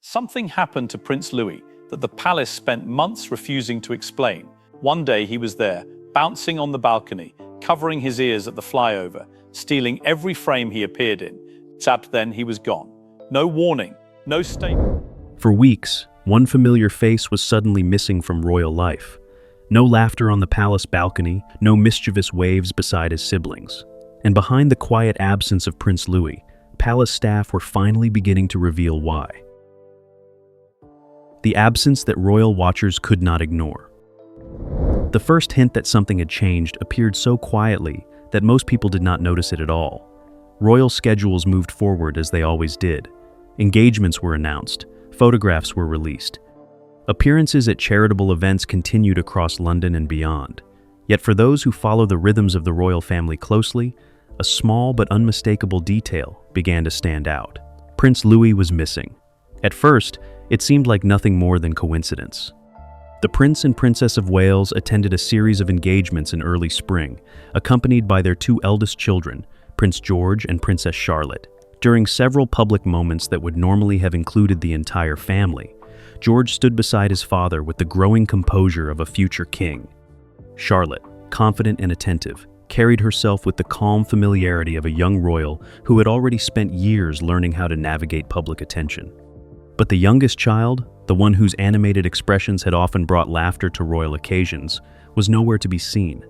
Something happened to Prince Louis that the palace spent months refusing to explain. One day he was there, bouncing on the balcony, covering his ears at the flyover, stealing every frame he appeared in. Except then he was gone. No warning, no statement. For weeks, one familiar face was suddenly missing from royal life. No laughter on the palace balcony, no mischievous waves beside his siblings. And behind the quiet absence of Prince Louis, palace staff were finally beginning to reveal why. The absence that royal watchers could not ignore. The first hint that something had changed appeared so quietly that most people did not notice it at all. Royal schedules moved forward as they always did. Engagements were announced, photographs were released. Appearances at charitable events continued across London and beyond. Yet for those who follow the rhythms of the royal family closely, a small but unmistakable detail began to stand out. Prince Louis was missing. At first, it seemed like nothing more than coincidence. The Prince and Princess of Wales attended a series of engagements in early spring, accompanied by their two eldest children, Prince George and Princess Charlotte. During several public moments that would normally have included the entire family, George stood beside his father with the growing composure of a future king. Charlotte, confident and attentive, carried herself with the calm familiarity of a young royal who had already spent years learning how to navigate public attention. But the youngest child, the one whose animated expressions had often brought laughter to royal occasions, was nowhere to be seen.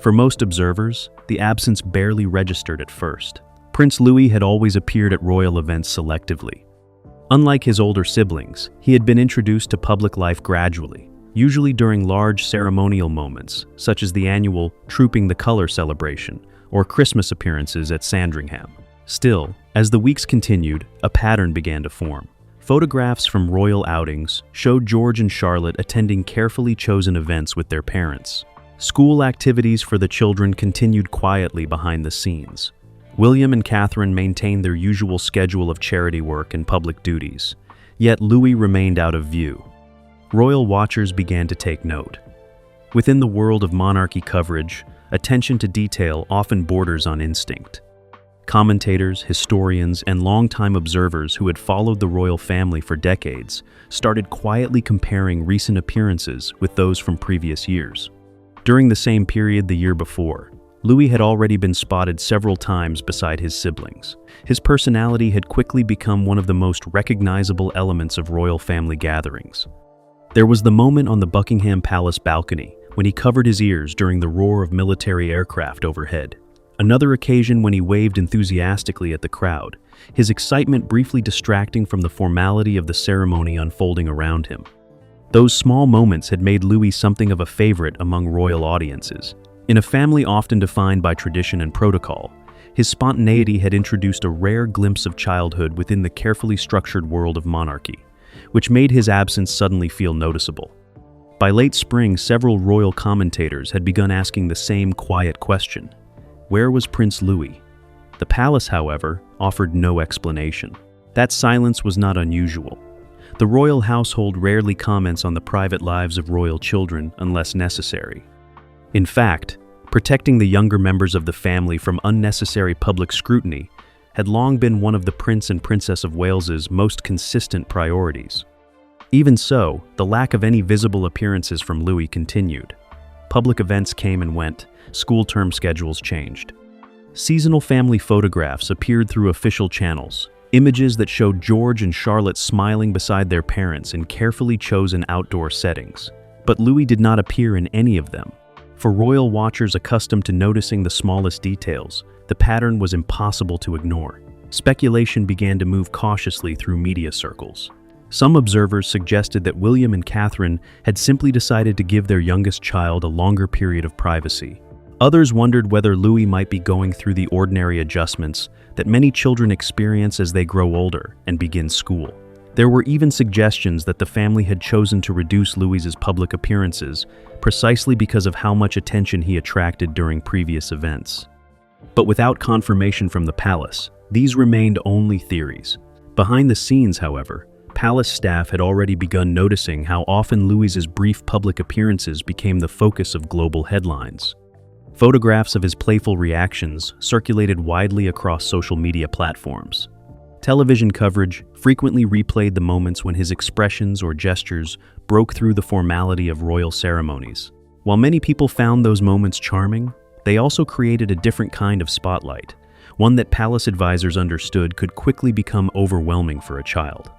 For most observers, the absence barely registered at first. Prince Louis had always appeared at royal events selectively. Unlike his older siblings, he had been introduced to public life gradually, usually during large ceremonial moments, such as the annual Trooping the Colour celebration or Christmas appearances at Sandringham. Still, as the weeks continued, a pattern began to form. Photographs from royal outings showed George and Charlotte attending carefully chosen events with their parents. School activities for the children continued quietly behind the scenes. William and Catherine maintained their usual schedule of charity work and public duties, yet Louis remained out of view. Royal watchers began to take note. Within the world of monarchy coverage, attention to detail often borders on instinct. Commentators, historians, and longtime observers who had followed the royal family for decades started quietly comparing recent appearances with those from previous years. During the same period the year before, Louis had already been spotted several times beside his siblings. His personality had quickly become one of the most recognizable elements of royal family gatherings. There was the moment on the Buckingham Palace balcony when he covered his ears during the roar of military aircraft overhead. Another occasion when he waved enthusiastically at the crowd, his excitement briefly distracting from the formality of the ceremony unfolding around him. Those small moments had made Louis something of a favorite among royal audiences. In a family often defined by tradition and protocol, his spontaneity had introduced a rare glimpse of childhood within the carefully structured world of monarchy, which made his absence suddenly feel noticeable. By late spring, several royal commentators had begun asking the same quiet question: where was Prince Louis? The palace, however, offered no explanation. That silence was not unusual. The royal household rarely comments on the private lives of royal children unless necessary. In fact, protecting the younger members of the family from unnecessary public scrutiny had long been one of the Prince and Princess of Wales's most consistent priorities. Even so, the lack of any visible appearances from Louis continued. Public events came and went, school term schedules changed. Seasonal family photographs appeared through official channels, images that showed George and Charlotte smiling beside their parents in carefully chosen outdoor settings. But Louis did not appear in any of them. For royal watchers accustomed to noticing the smallest details, the pattern was impossible to ignore. Speculation began to move cautiously through media circles. Some observers suggested that William and Catherine had simply decided to give their youngest child a longer period of privacy. Others wondered whether Louis might be going through the ordinary adjustments that many children experience as they grow older and begin school. There were even suggestions that the family had chosen to reduce Louis's public appearances precisely because of how much attention he attracted during previous events. But without confirmation from the palace, these remained only theories. Behind the scenes, however, palace staff had already begun noticing how often Louis's brief public appearances became the focus of global headlines. Photographs of his playful reactions circulated widely across social media platforms. Television coverage frequently replayed the moments when his expressions or gestures broke through the formality of royal ceremonies. While many people found those moments charming, they also created a different kind of spotlight, one that palace advisors understood could quickly become overwhelming for a child.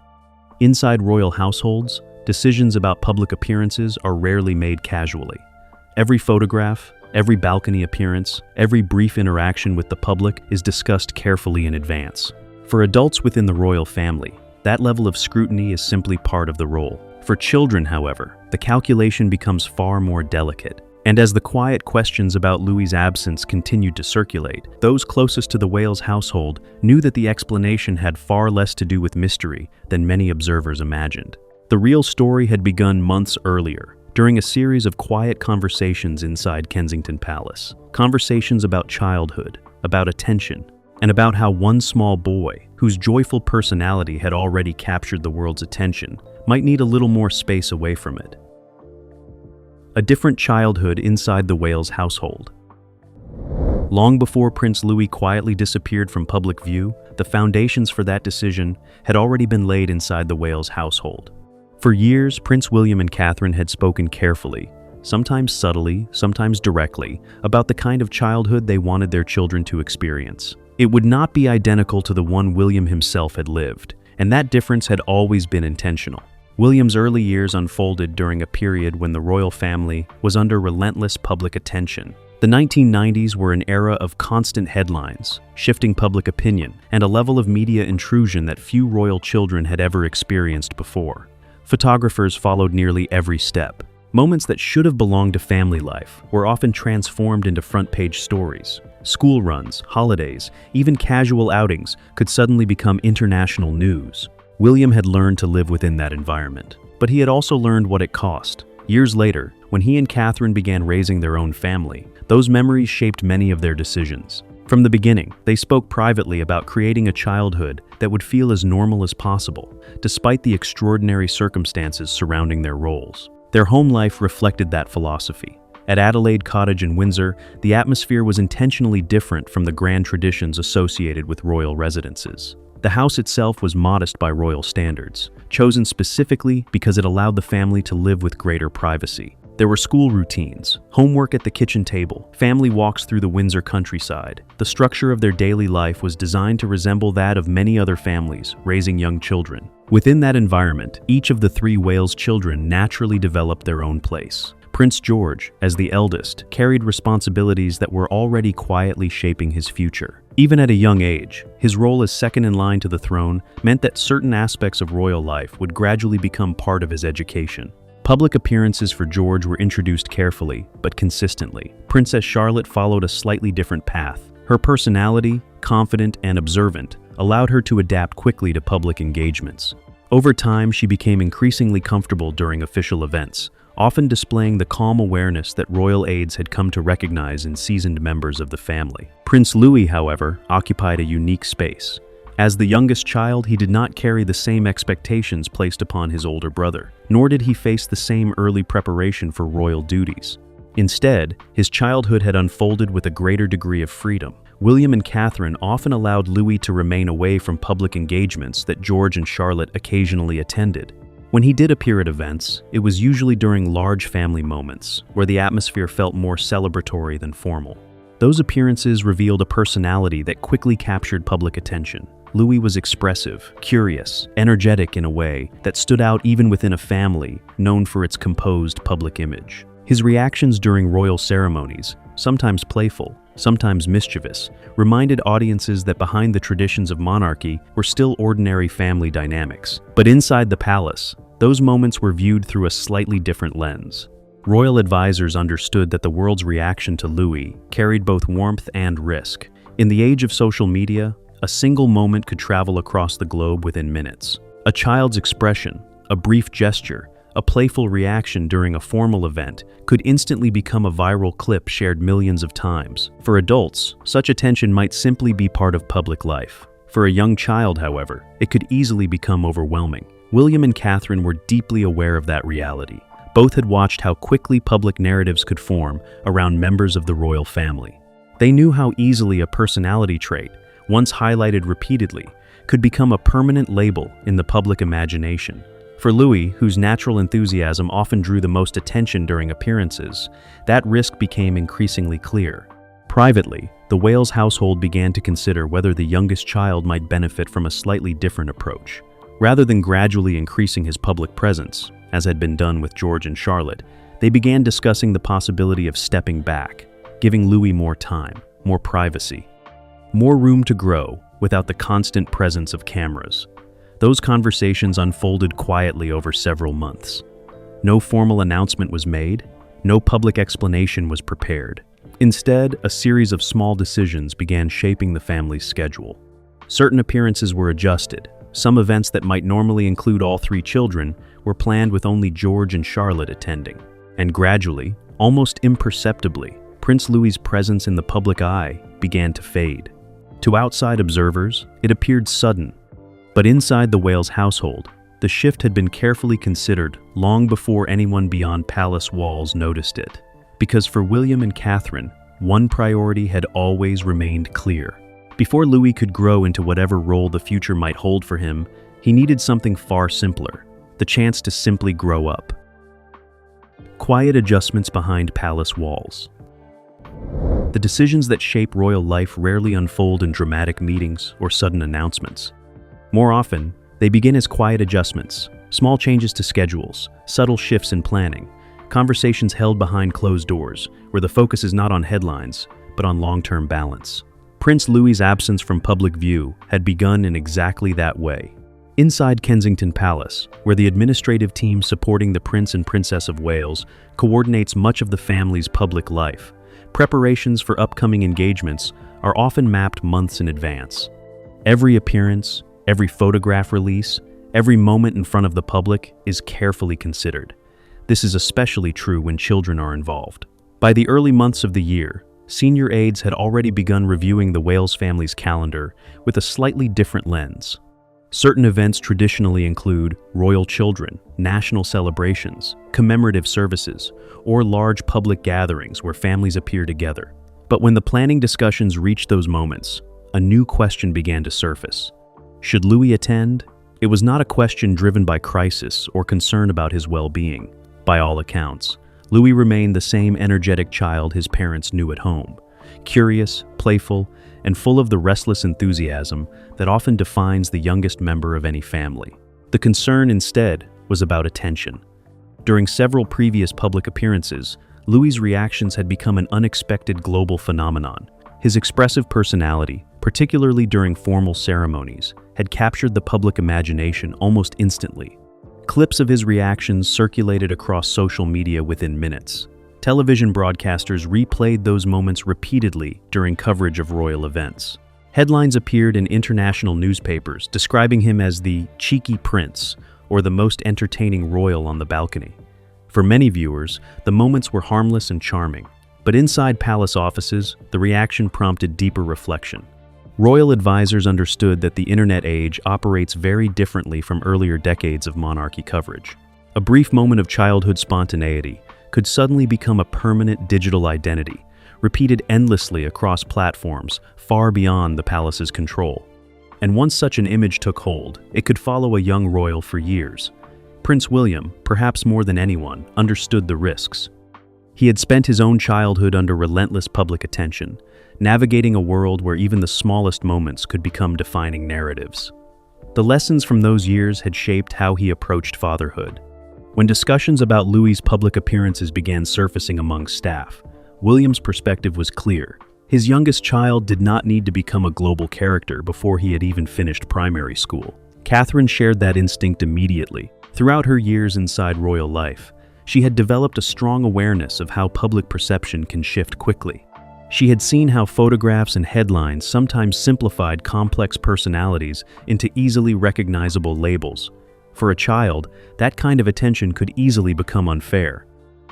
Inside royal households, decisions about public appearances are rarely made casually. Every photograph, every balcony appearance, every brief interaction with the public is discussed carefully in advance. For adults within the royal family, that level of scrutiny is simply part of the role. For children, however, the calculation becomes far more delicate. And as the quiet questions about Louis's absence continued to circulate, those closest to the Wales household knew that the explanation had far less to do with mystery than many observers imagined. The real story had begun months earlier, during a series of quiet conversations inside Kensington Palace. Conversations about childhood, about attention, and about how one small boy, whose joyful personality had already captured the world's attention, might need a little more space away from it. A different childhood inside the Wales household. Long before Prince Louis quietly disappeared from public view, the foundations for that decision had already been laid inside the Wales household. For years, Prince William and Catherine had spoken carefully, sometimes subtly, sometimes directly, about the kind of childhood they wanted their children to experience. It would not be identical to the one William himself had lived, and that difference had always been intentional. William's early years unfolded during a period when the royal family was under relentless public attention. The 1990s were an era of constant headlines, shifting public opinion, and a level of media intrusion that few royal children had ever experienced before. Photographers followed nearly every step. Moments that should have belonged to family life were often transformed into front-page stories. School runs, holidays, even casual outings could suddenly become international news. William had learned to live within that environment, but he had also learned what it cost. Years later, when he and Catherine began raising their own family, those memories shaped many of their decisions. From the beginning, they spoke privately about creating a childhood that would feel as normal as possible, despite the extraordinary circumstances surrounding their roles. Their home life reflected that philosophy. At Adelaide Cottage in Windsor, the atmosphere was intentionally different from the grand traditions associated with royal residences. The house itself was modest by royal standards, chosen specifically because it allowed the family to live with greater privacy. There were school routines, homework at the kitchen table, family walks through the Windsor countryside. The structure of their daily life was designed to resemble that of many other families raising young children. Within that environment, each of the three Wales children naturally developed their own place. Prince George, as the eldest, carried responsibilities that were already quietly shaping his future. Even at a young age, his role as second in line to the throne meant that certain aspects of royal life would gradually become part of his education. Public appearances for George were introduced carefully, but consistently. Princess Charlotte followed a slightly different path. Her personality, confident and observant, allowed her to adapt quickly to public engagements. Over time, she became increasingly comfortable during official events, often displaying the calm awareness that royal aides had come to recognize in seasoned members of the family. Prince Louis, however, occupied a unique space. As the youngest child, he did not carry the same expectations placed upon his older brother, nor did he face the same early preparation for royal duties. Instead, his childhood had unfolded with a greater degree of freedom. William and Catherine often allowed Louis to remain away from public engagements that George and Charlotte occasionally attended. When he did appear at events, it was usually during large family moments, where the atmosphere felt more celebratory than formal. Those appearances revealed a personality that quickly captured public attention. Louis was expressive, curious, energetic in a way that stood out even within a family known for its composed public image. His reactions during royal ceremonies, sometimes playful, sometimes mischievous, reminded audiences that behind the traditions of monarchy were still ordinary family dynamics. But inside the palace, those moments were viewed through a slightly different lens. Royal advisors understood that the world's reaction to Louis carried both warmth and risk. In the age of social media, a single moment could travel across the globe within minutes. A child's expression, a brief gesture, a playful reaction during a formal event could instantly become a viral clip shared millions of times. For adults, such attention might simply be part of public life. For a young child, however, it could easily become overwhelming. William and Catherine were deeply aware of that reality. Both had watched how quickly public narratives could form around members of the royal family. They knew how easily a personality trait, once highlighted repeatedly, could become a permanent label in the public imagination. For Louis, whose natural enthusiasm often drew the most attention during appearances, that risk became increasingly clear. Privately, the Wales household began to consider whether the youngest child might benefit from a slightly different approach. Rather than gradually increasing his public presence, as had been done with George and Charlotte, they began discussing the possibility of stepping back, giving Louis more time, more privacy, more room to grow without the constant presence of cameras. Those conversations unfolded quietly over several months. No formal announcement was made, no public explanation was prepared. Instead, a series of small decisions began shaping the family's schedule. Certain appearances were adjusted. Some events that might normally include all three children were planned with only George and Charlotte attending. And gradually, almost imperceptibly, Prince Louis's presence in the public eye began to fade. To outside observers, it appeared sudden. But inside the Wales household, the shift had been carefully considered long before anyone beyond palace walls noticed it. Because for William and Catherine, one priority had always remained clear. Before Louis could grow into whatever role the future might hold for him, he needed something far simpler, the chance to simply grow up. Quiet adjustments behind palace walls. The decisions that shape royal life rarely unfold in dramatic meetings or sudden announcements. More often, they begin as quiet adjustments, small changes to schedules, subtle shifts in planning, conversations held behind closed doors, where the focus is not on headlines, but on long-term balance. Prince Louis's absence from public view had begun in exactly that way. Inside Kensington Palace, where the administrative team supporting the Prince and Princess of Wales coordinates much of the family's public life, preparations for upcoming engagements are often mapped months in advance. Every appearance, every photograph release, every moment in front of the public is carefully considered. This is especially true when children are involved. By the early months of the year, senior aides had already begun reviewing the Wales family's calendar with a slightly different lens. Certain events traditionally include royal children, national celebrations, commemorative services, or large public gatherings where families appear together. But when the planning discussions reached those moments, a new question began to surface. Should Louis attend? It was not a question driven by crisis or concern about his well-being. By all accounts, Louis remained the same energetic child his parents knew at home, curious, playful, and full of the restless enthusiasm that often defines the youngest member of any family. The concern, instead, was about attention. During several previous public appearances, Louis's reactions had become an unexpected global phenomenon. His expressive personality, particularly during formal ceremonies, had captured the public imagination almost instantly. Clips of his reactions circulated across social media within minutes. Television broadcasters replayed those moments repeatedly during coverage of royal events. Headlines appeared in international newspapers describing him as the cheeky prince or the most entertaining royal on the balcony. For many viewers, the moments were harmless and charming. But inside palace offices, the reaction prompted deeper reflection. Royal advisors understood that the internet age operates very differently from earlier decades of monarchy coverage. A brief moment of childhood spontaneity could suddenly become a permanent digital identity, repeated endlessly across platforms far beyond the palace's control. And once such an image took hold, it could follow a young royal for years. Prince William, perhaps more than anyone, understood the risks. He had spent his own childhood under relentless public attention, navigating a world where even the smallest moments could become defining narratives. The lessons from those years had shaped how he approached fatherhood. When discussions about Louis's public appearances began surfacing among staff, William's perspective was clear. His youngest child did not need to become a global character before he had even finished primary school. Catherine shared that instinct immediately. Throughout her years inside royal life, she had developed a strong awareness of how public perception can shift quickly. She had seen how photographs and headlines sometimes simplified complex personalities into easily recognizable labels. For a child, that kind of attention could easily become unfair.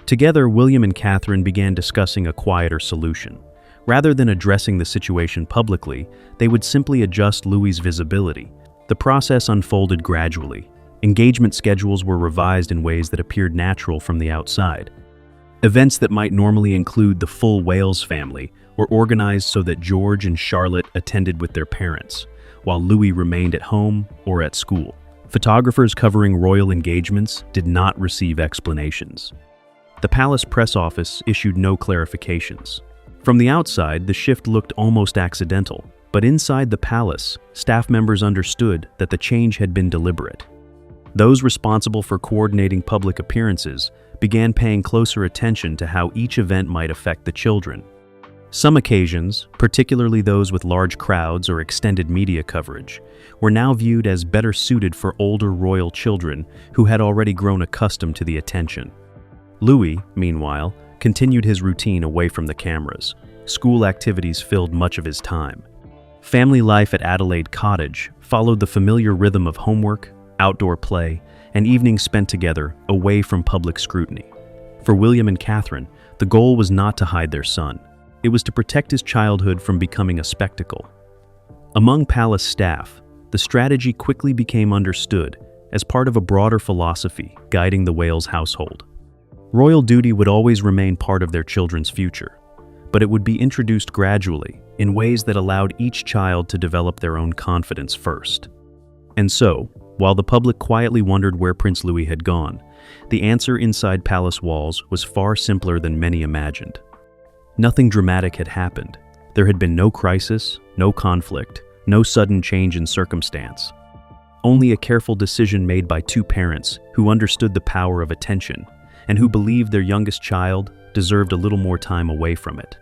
Together, William and Catherine began discussing a quieter solution. Rather than addressing the situation publicly, they would simply adjust Louis's visibility. The process unfolded gradually. Engagement schedules were revised in ways that appeared natural from the outside. Events that might normally include the full Wales family were organized so that George and Charlotte attended with their parents, while Louis remained at home or at school. Photographers covering royal engagements did not receive explanations. The palace press office issued no clarifications. From the outside, the shift looked almost accidental, but inside the palace, staff members understood that the change had been deliberate. Those responsible for coordinating public appearances began paying closer attention to how each event might affect the children. Some occasions, particularly those with large crowds or extended media coverage, were now viewed as better suited for older royal children who had already grown accustomed to the attention. Louis, meanwhile, continued his routine away from the cameras. School activities filled much of his time. Family life at Adelaide Cottage followed the familiar rhythm of homework, outdoor play, and evenings spent together away from public scrutiny. For William and Catherine, the goal was not to hide their son. It was to protect his childhood from becoming a spectacle. Among palace staff, the strategy quickly became understood as part of a broader philosophy guiding the Wales household. Royal duty would always remain part of their children's future, but it would be introduced gradually in ways that allowed each child to develop their own confidence first. And so, while the public quietly wondered where Prince Louis had gone, the answer inside palace walls was far simpler than many imagined. Nothing dramatic had happened. There had been no crisis, no conflict, no sudden change in circumstance. Only a careful decision made by two parents who understood the power of attention and who believed their youngest child deserved a little more time away from it.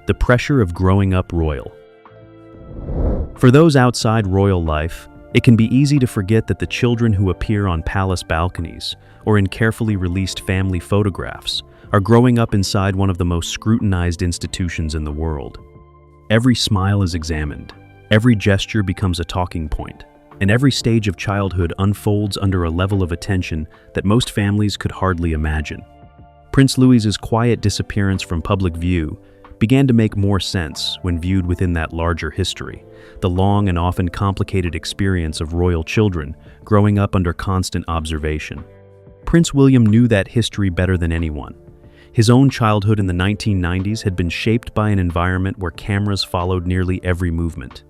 The pressure of growing up royal. For those outside royal life, it can be easy to forget that the children who appear on palace balconies or in carefully released family photographs are growing up inside one of the most scrutinized institutions in the world. Every smile is examined, every gesture becomes a talking point, and every stage of childhood unfolds under a level of attention that most families could hardly imagine. Prince Louis's quiet disappearance from public view began to make more sense when viewed within that larger history, the long and often complicated experience of royal children growing up under constant observation. Prince William knew that history better than anyone. His own childhood in the 1990s had been shaped by an environment where cameras followed nearly every movement.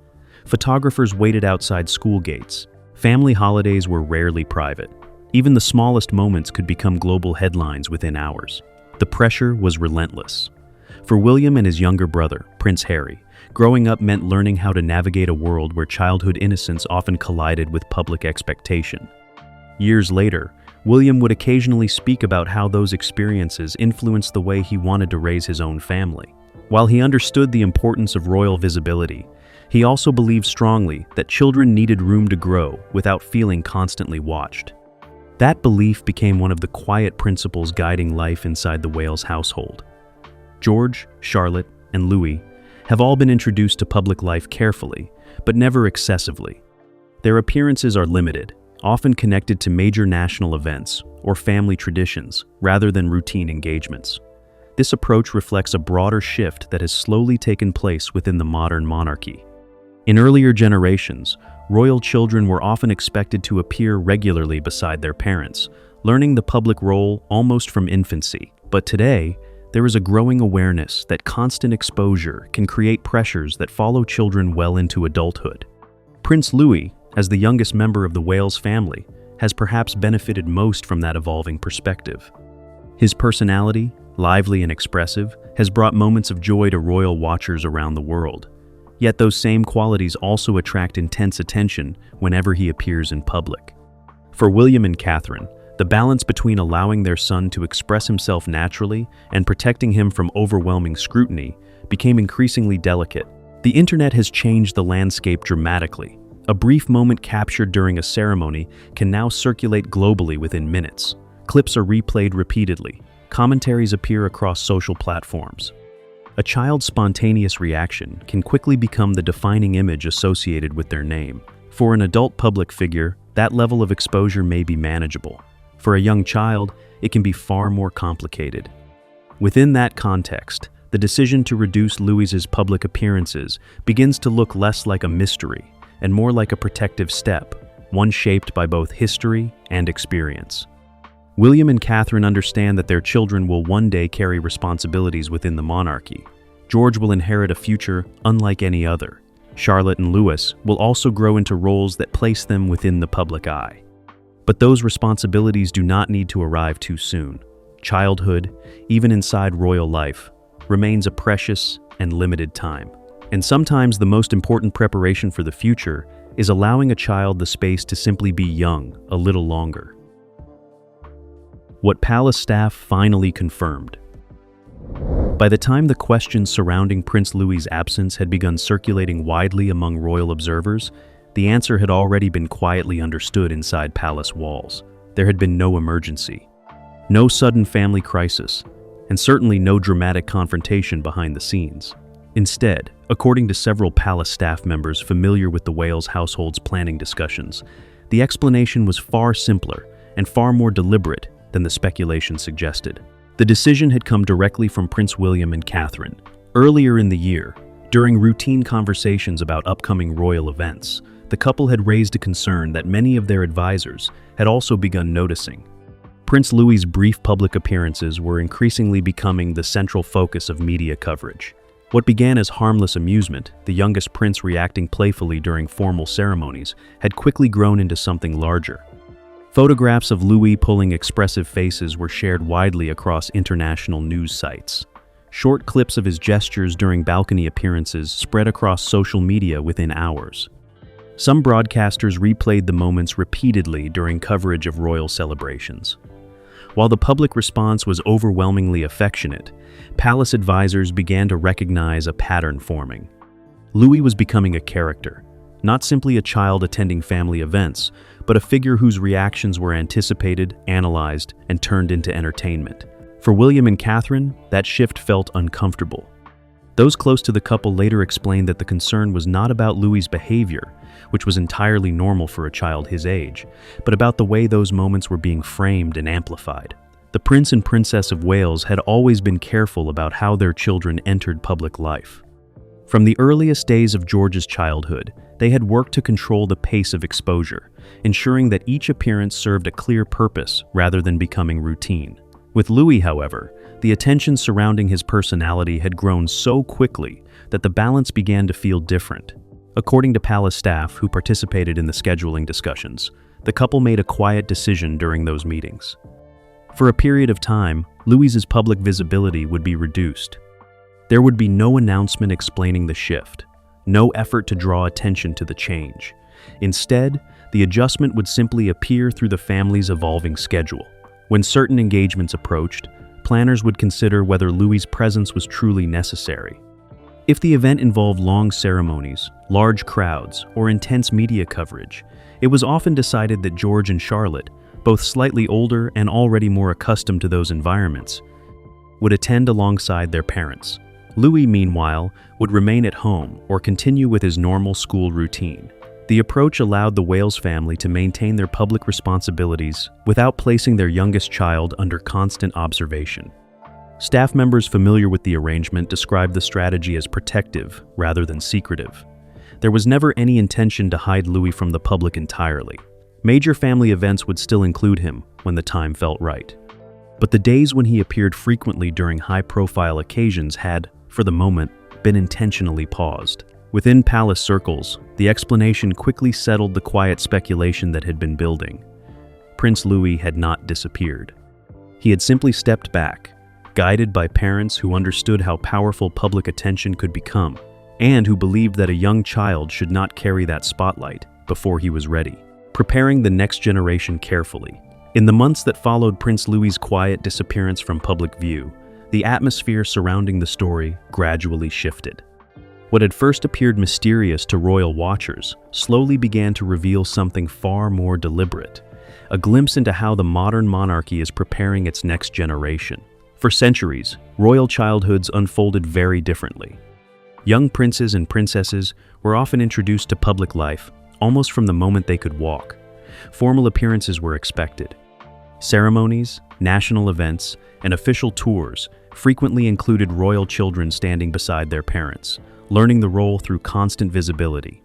Photographers waited outside school gates. Family holidays were rarely private. Even the smallest moments could become global headlines within hours. The pressure was relentless. For William and his younger brother, Prince Harry, growing up meant learning how to navigate a world where childhood innocence often collided with public expectation. Years later, William would occasionally speak about how those experiences influenced the way he wanted to raise his own family. While he understood the importance of royal visibility, he also believed strongly that children needed room to grow without feeling constantly watched. That belief became one of the quiet principles guiding life inside the Wales household. George, Charlotte, and Louis have all been introduced to public life carefully, but never excessively. Their appearances are limited, often connected to major national events or family traditions rather than routine engagements. This approach reflects a broader shift that has slowly taken place within the modern monarchy. In earlier generations, royal children were often expected to appear regularly beside their parents, learning the public role almost from infancy. But today, there is a growing awareness that constant exposure can create pressures that follow children well into adulthood. Prince Louis, as the youngest member of the Wales family, has perhaps benefited most from that evolving perspective. His personality, lively and expressive, has brought moments of joy to royal watchers around the world. Yet those same qualities also attract intense attention whenever he appears in public. For William and Catherine, the balance between allowing their son to express himself naturally and protecting him from overwhelming scrutiny became increasingly delicate. The internet has changed the landscape dramatically. A brief moment captured during a ceremony can now circulate globally within minutes. Clips are replayed repeatedly. Commentaries appear across social platforms. A child's spontaneous reaction can quickly become the defining image associated with their name. For an adult public figure, that level of exposure may be manageable. For a young child, it can be far more complicated. Within that context, the decision to reduce Louis's public appearances begins to look less like a mystery and more like a protective step, one shaped by both history and experience. William and Catherine understand that their children will one day carry responsibilities within the monarchy. George will inherit a future unlike any other, Charlotte and Louis will also grow into roles that place them within the public eye. But those responsibilities do not need to arrive too soon. Childhood, even inside royal life, remains a precious and limited time. And sometimes the most important preparation for the future is allowing a child the space to simply be young a little longer. What palace staff finally confirmed. By the time the questions surrounding Prince Louis's absence had begun circulating widely among royal observers, the answer had already been quietly understood inside palace walls. There had been no emergency, no sudden family crisis, and certainly no dramatic confrontation behind the scenes. Instead, according to several palace staff members familiar with the Wales household's planning discussions, the explanation was far simpler and far more deliberate than the speculation suggested. The decision had come directly from Prince William and Catherine. Earlier in the year, during routine conversations about upcoming royal events, the couple had raised a concern that many of their advisors had also begun noticing. Prince Louis's brief public appearances were increasingly becoming the central focus of media coverage. What began as harmless amusement, the youngest prince reacting playfully during formal ceremonies, had quickly grown into something larger. Photographs of Louis pulling expressive faces were shared widely across international news sites. Short clips of his gestures during balcony appearances spread across social media within hours. Some broadcasters replayed the moments repeatedly during coverage of royal celebrations. While the public response was overwhelmingly affectionate, palace advisors began to recognize a pattern forming. Louis was becoming a character, not simply a child attending family events, but a figure whose reactions were anticipated, analyzed, and turned into entertainment. For William and Catherine, that shift felt uncomfortable. Those close to the couple later explained that the concern was not about Louis's behavior, which was entirely normal for a child his age, but about the way those moments were being framed and amplified. The Prince and Princess of Wales had always been careful about how their children entered public life. From the earliest days of George's childhood, they had worked to control the pace of exposure, ensuring that each appearance served a clear purpose rather than becoming routine. With Louis, however, the attention surrounding his personality had grown so quickly that the balance began to feel different. According to palace staff who participated in the scheduling discussions, the couple made a quiet decision during those meetings. For a period of time, Louis's public visibility would be reduced. There would be no announcement explaining the shift, no effort to draw attention to the change. Instead, the adjustment would simply appear through the family's evolving schedule. When certain engagements approached, planners would consider whether Louis's presence was truly necessary. If the event involved long ceremonies, large crowds, or intense media coverage, it was often decided that George and Charlotte, both slightly older and already more accustomed to those environments, would attend alongside their parents. Louis, meanwhile, would remain at home or continue with his normal school routine. The approach allowed the Wales family to maintain their public responsibilities without placing their youngest child under constant observation. Staff members familiar with the arrangement described the strategy as protective rather than secretive. There was never any intention to hide Louis from the public entirely. Major family events would still include him when the time felt right. But the days when he appeared frequently during high-profile occasions had, for the moment, been intentionally paused. Within palace circles, the explanation quickly settled the quiet speculation that had been building. Prince Louis had not disappeared. He had simply stepped back, guided by parents who understood how powerful public attention could become, and who believed that a young child should not carry that spotlight before he was ready. Preparing the next generation carefully. In the months that followed Prince Louis's quiet disappearance from public view, the atmosphere surrounding the story gradually shifted. What had first appeared mysterious to royal watchers slowly began to reveal something far more deliberate, a glimpse into how the modern monarchy is preparing its next generation. For centuries, royal childhoods unfolded very differently. Young princes and princesses were often introduced to public life almost from the moment they could walk. Formal appearances were expected. Ceremonies, national events, and official tours frequently included royal children standing beside their parents, learning the role through constant visibility.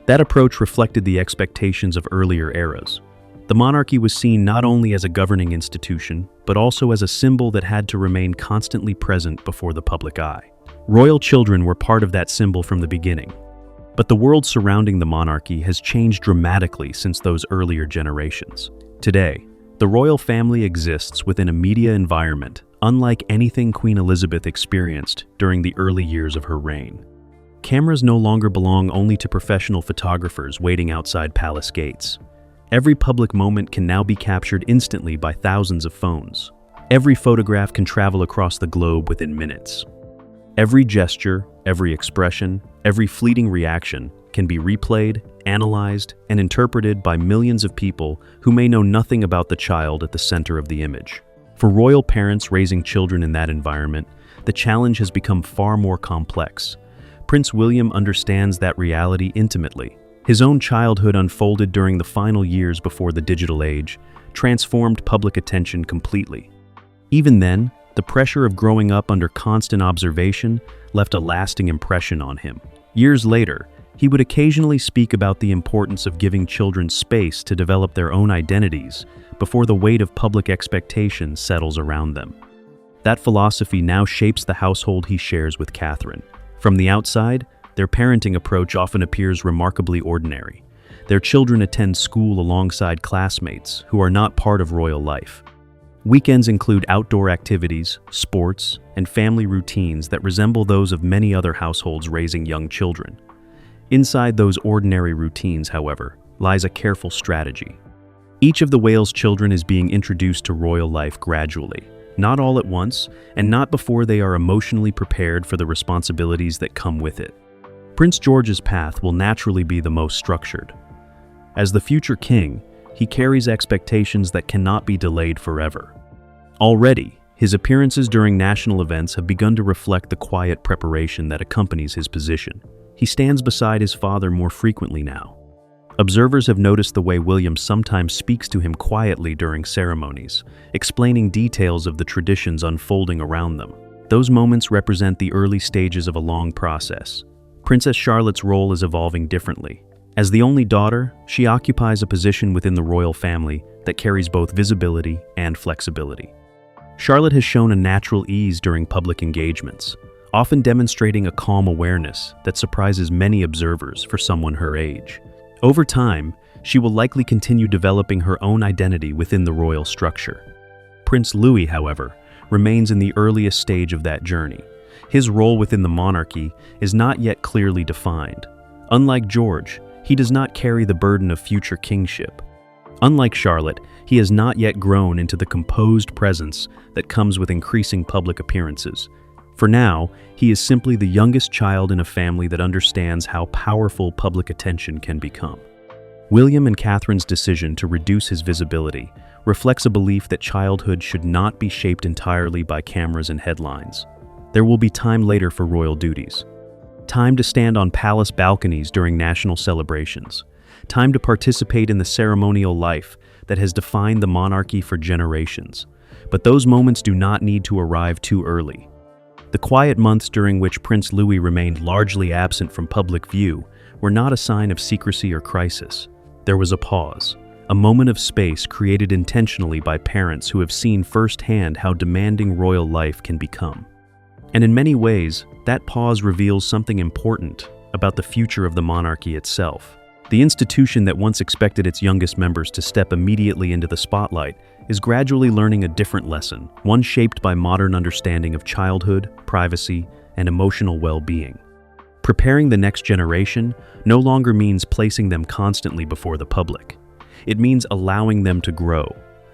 That approach reflected the expectations of earlier eras. The monarchy was seen not only as a governing institution, but also as a symbol that had to remain constantly present before the public eye. Royal children were part of that symbol from the beginning. But the world surrounding the monarchy has changed dramatically since those earlier generations. Today, the royal family exists within a media environment unlike anything Queen Elizabeth experienced during the early years of her reign. Cameras no longer belong only to professional photographers waiting outside palace gates. Every public moment can now be captured instantly by thousands of phones. Every photograph can travel across the globe within minutes. Every gesture, every expression, every fleeting reaction can be replayed, analyzed, and interpreted by millions of people who may know nothing about the child at the center of the image. For royal parents raising children in that environment, the challenge has become far more complex. Prince William understands that reality intimately. His own childhood unfolded during the final years before the digital age, transformed public attention completely. Even then, the pressure of growing up under constant observation left a lasting impression on him. Years later, he would occasionally speak about the importance of giving children space to develop their own identities before the weight of public expectations settles around them. That philosophy now shapes the household he shares with Catherine. From the outside, their parenting approach often appears remarkably ordinary. Their children attend school alongside classmates who are not part of royal life. Weekends include outdoor activities, sports, and family routines that resemble those of many other households raising young children. Inside those ordinary routines, however, lies a careful strategy. Each of the Wales children is being introduced to royal life gradually, not all at once, and not before they are emotionally prepared for the responsibilities that come with it. Prince George's path will naturally be the most structured. As the future king, he carries expectations that cannot be delayed forever. Already, his appearances during national events have begun to reflect the quiet preparation that accompanies his position. He stands beside his father more frequently now. Observers have noticed the way William sometimes speaks to him quietly during ceremonies, explaining details of the traditions unfolding around them. Those moments represent the early stages of a long process. Princess Charlotte's role is evolving differently. As the only daughter, she occupies a position within the royal family that carries both visibility and flexibility. Charlotte has shown a natural ease during public engagements, often demonstrating a calm awareness that surprises many observers for someone her age. Over time, she will likely continue developing her own identity within the royal structure. Prince Louis, however, remains in the earliest stage of that journey. His role within the monarchy is not yet clearly defined. Unlike George, he does not carry the burden of future kingship. Unlike Charlotte, he has not yet grown into the composed presence that comes with increasing public appearances. For now, he is simply the youngest child in a family that understands how powerful public attention can become. William and Catherine's decision to reduce his visibility reflects a belief that childhood should not be shaped entirely by cameras and headlines. There will be time later for royal duties. Time to stand on palace balconies during national celebrations. Time to participate in the ceremonial life that has defined the monarchy for generations. But those moments do not need to arrive too early. The quiet months during which Prince Louis remained largely absent from public view were not a sign of secrecy or crisis. There was a pause, a moment of space created intentionally by parents who have seen firsthand how demanding royal life can become. And in many ways, that pause reveals something important about the future of the monarchy itself. The institution that once expected its youngest members to step immediately into the spotlight is gradually learning a different lesson, one shaped by modern understanding of childhood, privacy, and emotional well-being. Preparing the next generation no longer means placing them constantly before the public. It means allowing them to grow,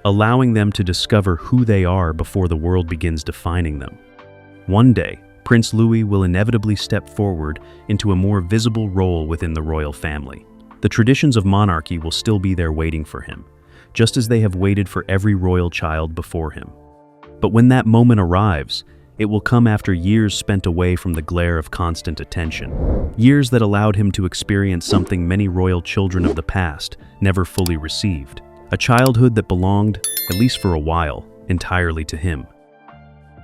allowing them to discover who they are before the world begins defining them. One day, Prince Louis will inevitably step forward into a more visible role within the royal family. The traditions of monarchy will still be there waiting for him, just as they have waited for every royal child before him. But when that moment arrives, it will come after years spent away from the glare of constant attention. Years that allowed him to experience something many royal children of the past never fully received. A childhood that belonged, at least for a while, entirely to him.